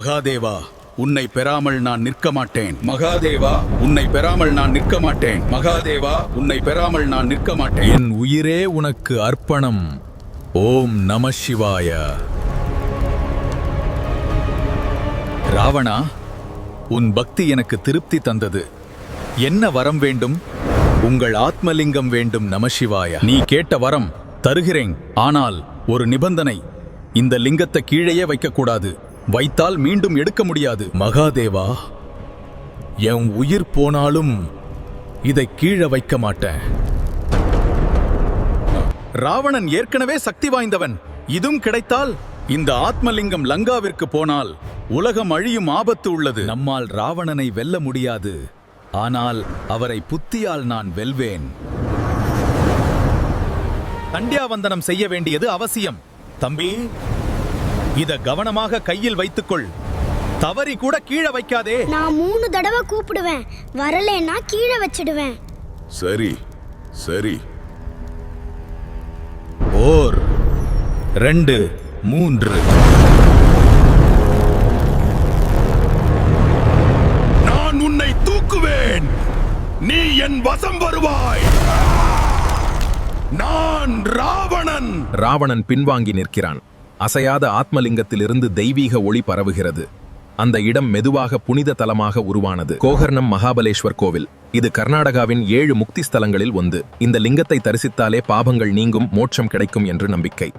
மகாதேவா, உன்னை பெறாமல் நான் நிற்க மாட்டேன். மகாதேவா, உன்னை பெறாமல் நான் நிற்க மாட்டேன். மகாதேவா, உன்னை பெறாமல் நான் நிற்க மாட்டேன். என் உயிரே உனக்கு அர்ப்பணம். ஓம் நம சிவாய. ராவணா, உன் பக்தி எனக்கு திருப்தி தந்தது. என்ன வரம் வேண்டும்? உங்கள் ஆத்மலிங்கம் வேண்டும். நமசிவாய. நீ கேட்ட வரம் தருகிறேன். ஆனால் ஒரு நிபந்தனை, இந்த லிங்கத்தை கீழேயே வைக்கக்கூடாது. வைத்தால் மீண்டும் எடுக்க முடியாது. மகாதேவா, என் உயிர் போனாலும் இதை கீழே வைக்க மாட்டேன். ராவணன் ஏற்கனவே சக்தி வாய்ந்தவன். இதுவும் கிடைத்தால் இந்த ஆத்மலிங்கம் லங்காவிற்கு போனால் உலகம் அழியும் ஆபத்து உள்ளது. நம்மால் ராவணனை வெல்ல முடியாது. ஆனால் அவரை புத்தியால் நான் வெல்வேன். சந்தியாவந்தனம் செய்ய வேண்டியது அவசியம். தம்பி, இத கவனமாக கையில் வைத்துக்கொள். தவறி கூட கீழே வைக்காதே. நான் 3 தடவை கூப்பிடுவேன். வரலன்னா கீழே வச்சிடுவேன். சரி சரி. 1 2 3. நான் உன்னை தூக்குவேன். நீ என் வசம் வருவாய். நான் ராவணன். ராவணன் பின்வாங்கி நிற்கிறான். அசையாத ஆத்மலிங்கத்திலிருந்து தெய்வீக ஒளி பரவுகிறது. அந்த இடம் மெதுவாக புனித தலமாக உருவானது. கோகர்ணம் மகாபலேஸ்வர் கோவில். இது கர்நாடகாவின் 7 முக்தி ஸ்தலங்களில் ஒன்று. இந்த லிங்கத்தை தரிசித்தாலே பாபங்கள் நீங்கும், மோட்சம் கிடைக்கும் என்று நம்பிக்கை.